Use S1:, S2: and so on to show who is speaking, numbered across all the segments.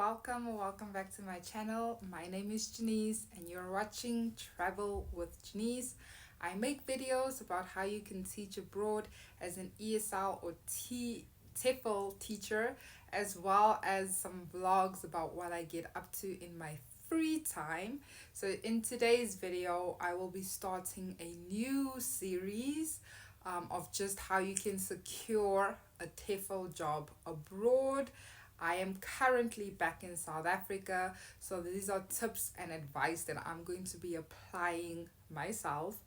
S1: welcome back to my channel. My name is Janice and you're watching Travel with Janice. I make videos about how you can teach abroad as an ESL or TEFL teacher, as well as some vlogs about what I get up to in my free time. So in today's video, I will be starting a new series of just how you can secure a TEFL job abroad. I am currently back in South Africa, so these are tips and advice that I'm going to be applying myself.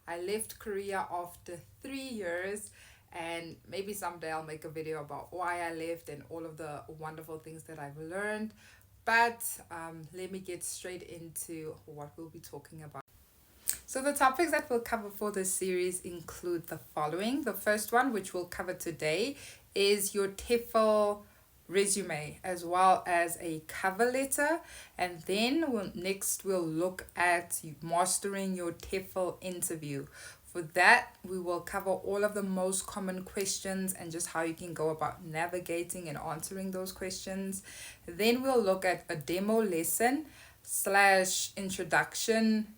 S1: I left Korea after 3 years, and maybe someday I'll make a video about why I left and all of the wonderful things that I've learned. But let me get straight into what we'll be talking about. So the topics that we'll cover for this series include the following. The first one, which we'll cover today, is your TEFL resume as well as a cover letter, and then we'll look at mastering your TEFL interview. For that, we will cover all of the most common questions and just how you can go about navigating and answering those questions. Then we'll look at a demo lesson / introduction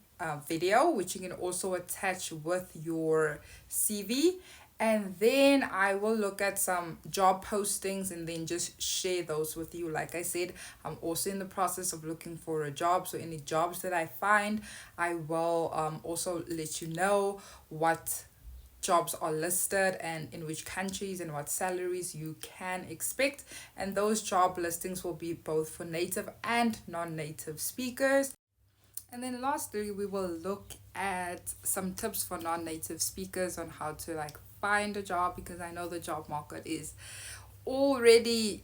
S1: video, which you can also attach with your CV. And then I will look at some job postings and then just share those with you. Like I said, I'm also in the process of looking for a job. So any jobs that I find, I will also let you know what jobs are listed and in which countries and what salaries you can expect. And those job listings will be both for native and non-native speakers. And then lastly, we will look at some tips for non-native speakers on how to find a job, because I know the job market is already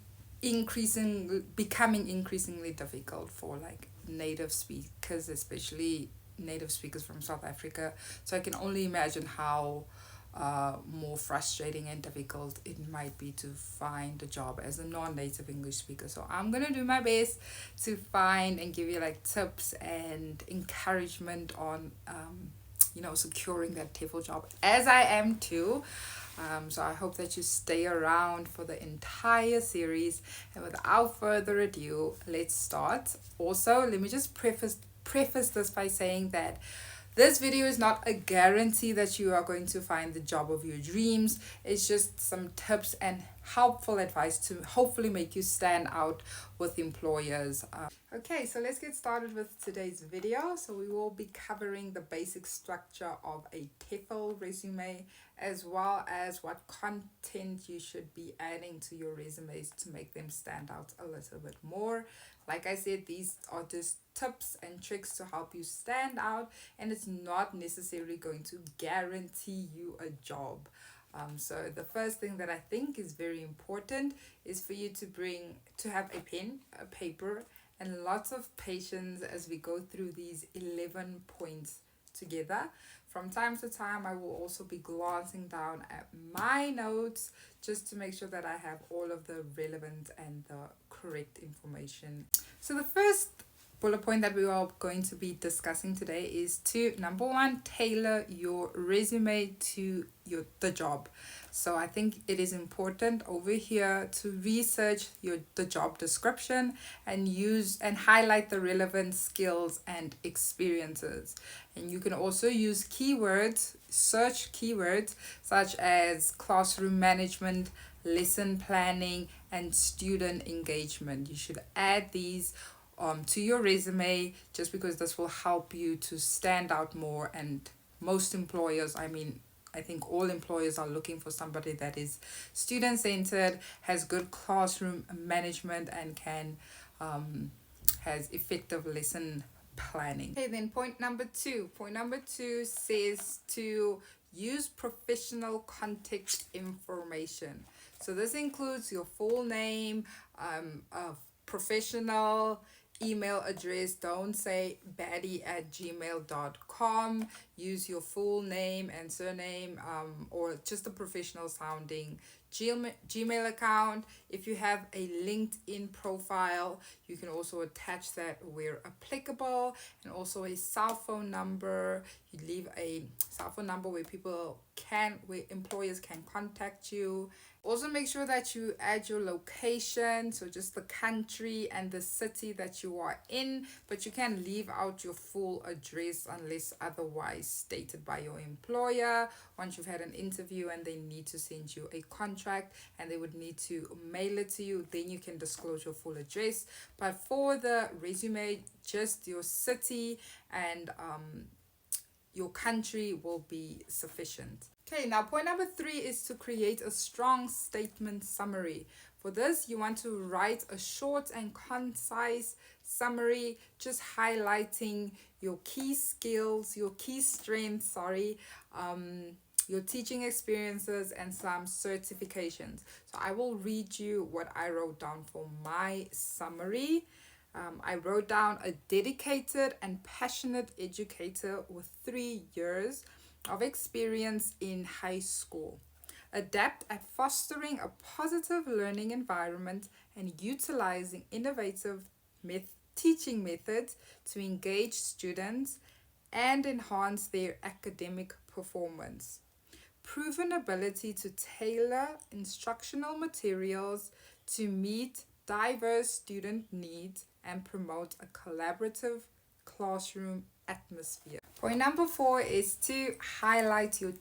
S1: becoming increasingly difficult for native speakers, especially native speakers from South Africa. So I can only imagine how more frustrating and difficult it might be to find a job as a non-native English speaker. So I'm gonna do my best to find and give you tips and encouragement on securing that TEFL job, as I am too. So I hope that you stay around for the entire series. And without further ado, let's start. Also, let me just preface this by saying that this video is not a guarantee that you are going to find the job of your dreams. It's just some tips and helpful advice to hopefully make you stand out with employers. Okay, so let's get started with today's video. So we will be covering the basic structure of a TEFL resume, as well as what content you should be adding to your resumes to make them stand out a little bit more. Like I said, these are just tips and tricks to help you stand out, and it's not necessarily going to guarantee you a job. So the first thing that I think is very important is for you to have a pen, a paper, and lots of patience as we go through these 11 points together. From time to time, I will also be glancing down at my notes just to make sure that I have all of the relevant and the correct information. So the first bullet point that we are going to be discussing today is to, number one, tailor your resume to the job. So I think it is important over here to research the job description and use and highlight the relevant skills and experiences. And you can also use keywords, search keywords such as classroom management, lesson planning, and student engagement. You should add these to your resume, just because this will help you to stand out more. And most employers, I think all employers are looking for somebody that is student-centered, has good classroom management, and has effective lesson planning. Okay, then point number two. Point number two says to use professional contact information. So this includes your full name, professional email address. Don't say baddie@gmail.com. use your full name and surname, or just a professional sounding Gmail account. If you have a LinkedIn profile, you can also attach that where applicable, and also a cell phone number. You leave a cell phone number where employers can contact you. Also, make sure that you add your location, so just the country and the city that you are in, but you can leave out your full address unless otherwise stated by your employer. Once you've had an interview and they need to send you a contract and they would need to mail it to you, then you can disclose your full address. But for the resume, just your city and your country will be sufficient. Okay, now point number 3 is to create a strong statement summary. For this, you want to write a short and concise summary, just highlighting your key skills, your key strengths, your teaching experiences, and some certifications. So I will read you what I wrote down for my summary. I wrote down a dedicated and passionate educator with 3 years of experience in high school. Adept at fostering a positive learning environment and utilizing innovative teaching methods to engage students and enhance their academic performance. Proven ability to tailor instructional materials to meet diverse student needs and promote a collaborative classroom atmosphere. Point number 4 is to highlight your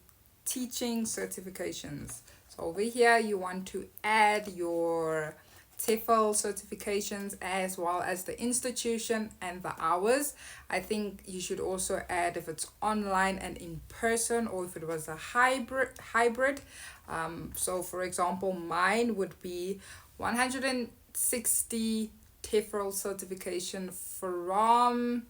S1: teaching certifications. So over here, you want to add your TEFL certifications as well as the institution and the hours. I think you should also add if it's online and in person, or if it was a hybrid. So for example, mine would be 160 TEFL certification from,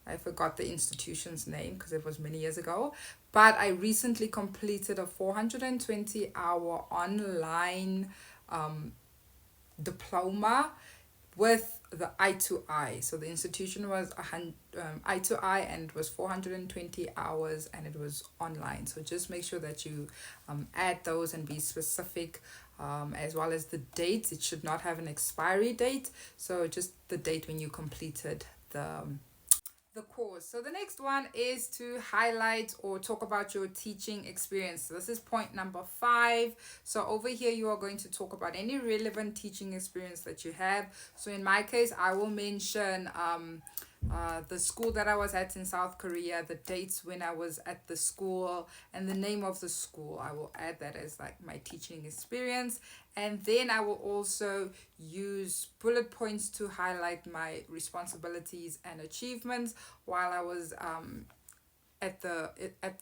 S1: I forgot the institution's name because it was many years ago, but I recently completed a 420 hour online diploma with the I2I. So the institution was I2I and it was 420 hours and it was online. So just make sure that you add those and be specific, as well as the date. It should not have an expiry date. So just the date when you completed the course. So the next one is to highlight or talk about your teaching experience. So this is point number 5. So over here you are going to talk about any relevant teaching experience that you have. So in my case, I will mention the school that I was at in South Korea, the dates when I was at the school, and the name of the school. I will add that as like my teaching experience. And then I will also use bullet points to highlight my responsibilities and achievements while I was at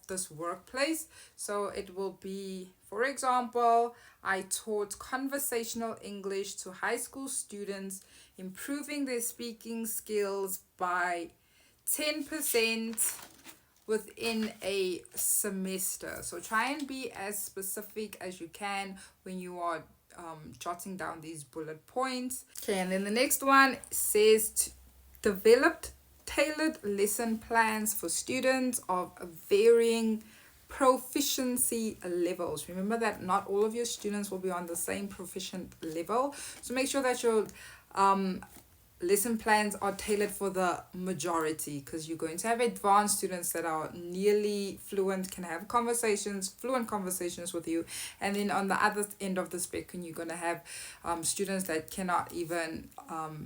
S1: this workplace. So it will be, for example, I taught conversational English to high school students, improving their speaking skills by 10% within a semester. So try and be as specific as you can when you are jotting down these bullet points. Okay, and then the next one says developed tailored lesson plans for students of varying proficiency levels. Remember that not all of your students will be on the same proficient level. So make sure that your lesson plans are tailored for the majority, because you're going to have advanced students that are nearly fluent, can have fluent conversations with you, and then on the other end of the spectrum you're going to have students that cannot even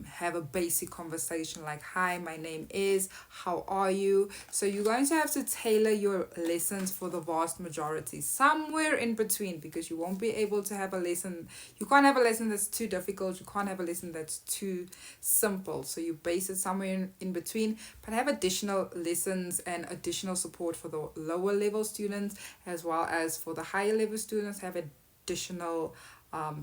S1: have a basic conversation like, hi, my name is, how are you? So you're going to have to tailor your lessons for the vast majority, somewhere in between, because you won't be able to have a lesson, you can't have a lesson that's too difficult, you can't have a lesson that's too simple. So you base it somewhere in between, but have additional lessons and additional support for the lower level students, as well as for the higher level students, have additional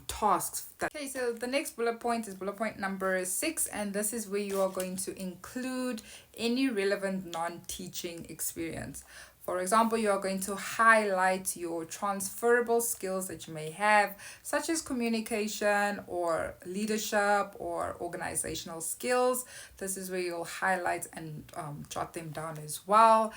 S1: tasks. Okay, so the next bullet point is bullet point number 6, and this is where you are going to include any relevant non-teaching experience. For example, you are going to highlight your transferable skills that you may have, such as communication or leadership or organizational skills. This is where you'll highlight and jot them down as well.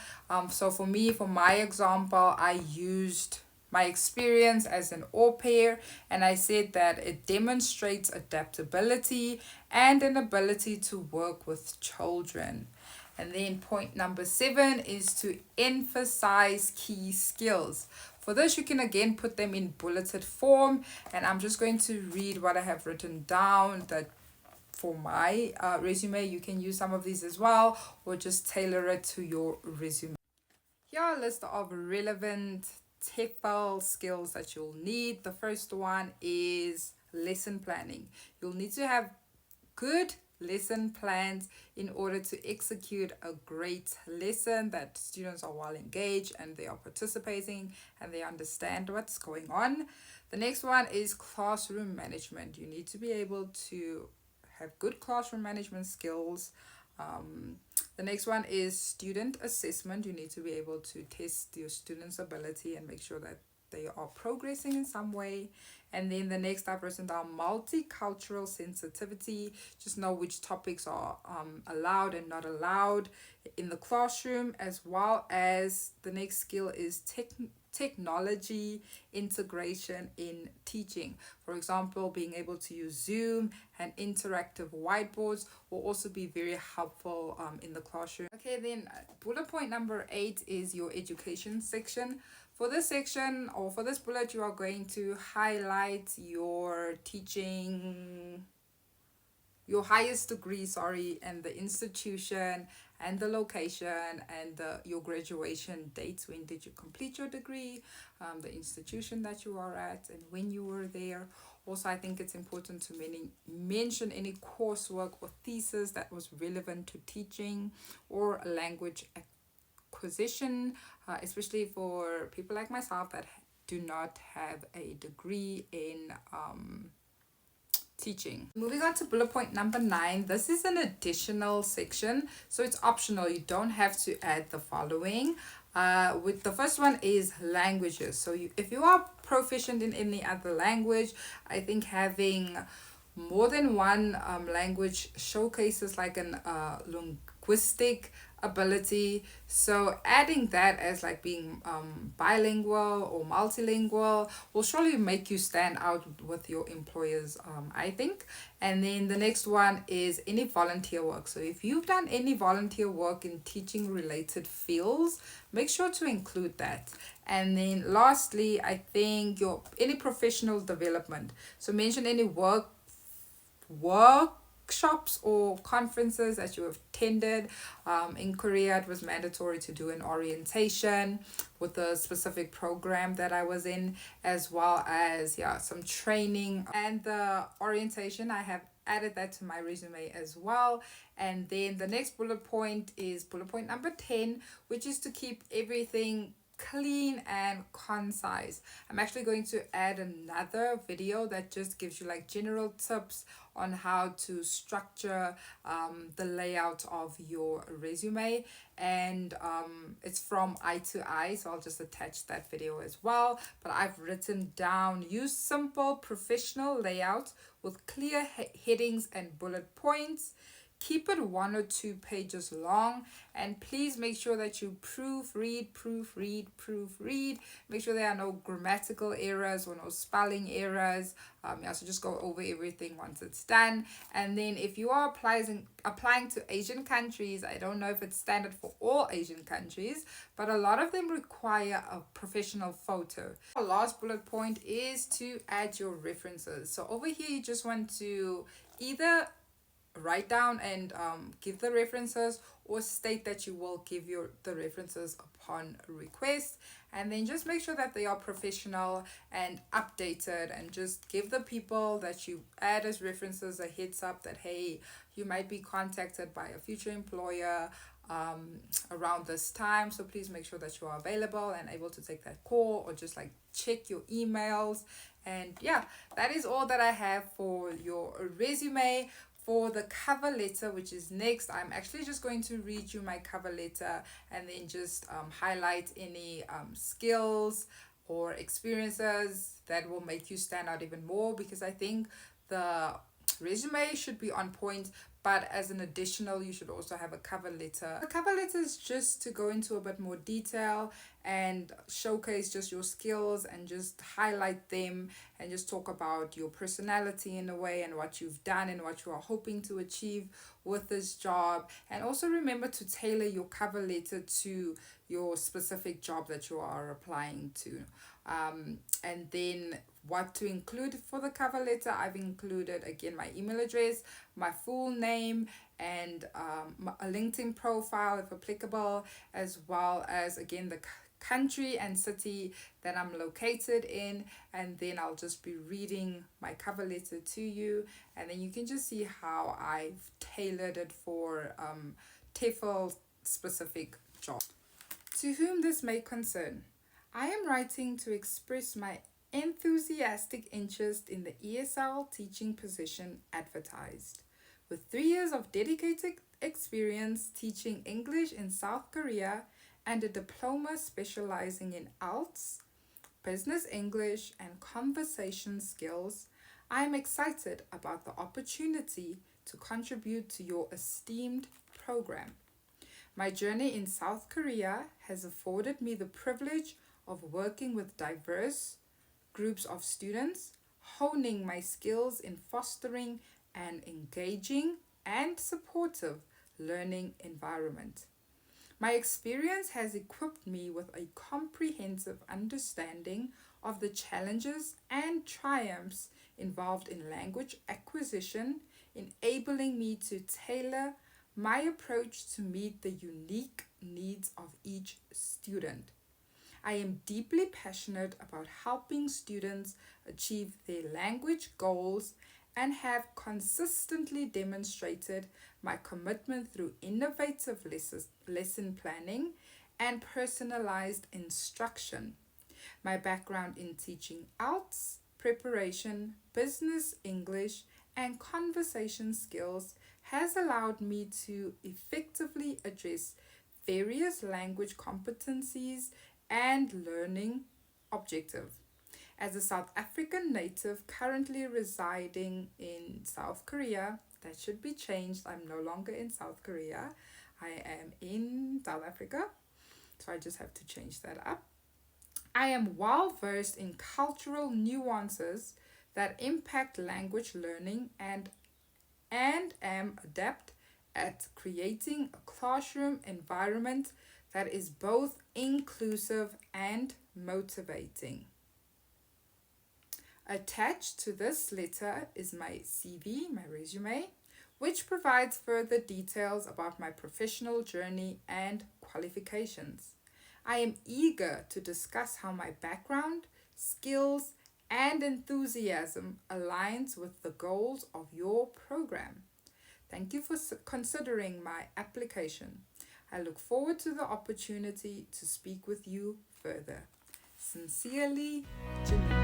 S1: So for me, for my example, I used my experience as an au pair, and I said that it demonstrates adaptability and an ability to work with children. And then point number 7 is to emphasize key skills. For this, you can again put them in bulleted form, and I'm just going to read what I have written down that for my resume. You can use some of these as well, or just tailor it to your resume. Here are a list of relevant TEFL skills that you'll need. The first one is lesson planning. You'll need to have good lesson plans in order to execute a great lesson, that students are well engaged and they are participating and they understand what's going on. The next one is classroom management. You need to be able to have good classroom management skills. The next one is student assessment. You need to be able to test your students' ability and make sure that they are progressing in some way. And then the next I've written down multicultural sensitivity. Just know which topics are allowed and not allowed in the classroom, as well as the next skill is technology integration in teaching. For example, being able to use Zoom and interactive whiteboards will also be very helpful in the classroom. Okay, then bullet point number 8 is your education section. For this section, or for this bullet, you are going to highlight your teaching, your highest degree, and the institution and the location and your graduation dates. When did you complete your degree, the institution that you are at, and when you were there. Also, I think it's important to mention any coursework or thesis that was relevant to teaching or a language acquisition, especially for people like myself that do not have a degree in teaching. Moving on to bullet point number 9. This is an additional section, so it's optional. You don't have to add the following. With the first one is languages. So if you are proficient in any other language, I think having more than one language showcases like an linguistic ability. So adding that as like being bilingual or multilingual will surely make you stand out with your employers, I think. And then the next one is any volunteer work. So if you've done any volunteer work in teaching related fields, make sure to include that. And then lastly, I think your any professional development. So mention any workshops or conferences that you have attended. In Korea, it was mandatory to do an orientation with a specific program that I was in, as well as some training. And the orientation, I have added that to my resume as well. And then the next bullet point is bullet point number 10, which is to keep everything clean and concise. I'm actually going to add another video that just gives you like general tips on how to structure the layout of your resume, and it's from Eye to Eye, so I'll just attach that video as well. But I've written down: use simple professional layout with clear headings and bullet points. Keep it 1 or 2 pages long, and please make sure that you proofread. Make sure there are no grammatical errors or no spelling errors. So just go over everything once it's done. And then if you are applying to Asian countries, I don't know if it's standard for all Asian countries, but a lot of them require a professional photo. Our last bullet point is to add your references. So over here, you just want to either write down and give the references, or state that you will give the references upon request. And then just make sure that they are professional and updated, and just give the people that you add as references a heads up that, hey, you might be contacted by a future employer around this time, so please make sure that you are available and able to take that call, or just like check your emails. And that is all that I have for your resume. For the cover letter, which is next, I'm actually just going to read you my cover letter and then just highlight any skills or experiences that will make you stand out even more, because I think the resume should be on point, but as an additional, you should also have a cover letter. The cover letter is just to go into a bit more detail and showcase just your skills and just highlight them and just talk about your personality in a way and what you've done and what you are hoping to achieve with this job. And also remember to tailor your cover letter to your specific job that you are applying to. And then what to include for the cover letter, I've included again my email address, my full name, and a LinkedIn profile if applicable, as well as again the country and city that I'm located in. And then I'll just be reading my cover letter to you, and then you can just see how I've tailored it for TEFL specific job. To whom this may concern, I am writing to express my enthusiastic interest in the ESL teaching position advertised. With 3 years of dedicated experience teaching English in South Korea and a diploma specializing in ALTS, business English, and conversation skills, I am excited about the opportunity to contribute to your esteemed program. My journey in South Korea has afforded me the privilege of working with diverse groups of students, honing my skills in fostering an engaging and supportive learning environment. My experience has equipped me with a comprehensive understanding of the challenges and triumphs involved in language acquisition, enabling me to tailor my approach to meet the unique needs of each student. I am deeply passionate about helping students achieve their language goals and have consistently demonstrated my commitment through innovative lesson planning and personalized instruction. My background in teaching ALTS, preparation, business English, and conversation skills has allowed me to effectively address various language competencies and learning objectives. As a South African native currently residing in South Korea, that should be changed. I'm no longer in South Korea. I am in South Africa. So I just have to change that up. I am well versed in cultural nuances that impact language learning and am adept at creating a classroom environment that is both inclusive and motivating. Attached to this letter is my CV, my resume, which provides further details about my professional journey and qualifications. I am eager to discuss how my background, skills, and enthusiasm aligns with the goals of your program. Thank you for considering my application. I look forward to the opportunity to speak with you further. Sincerely, Janine.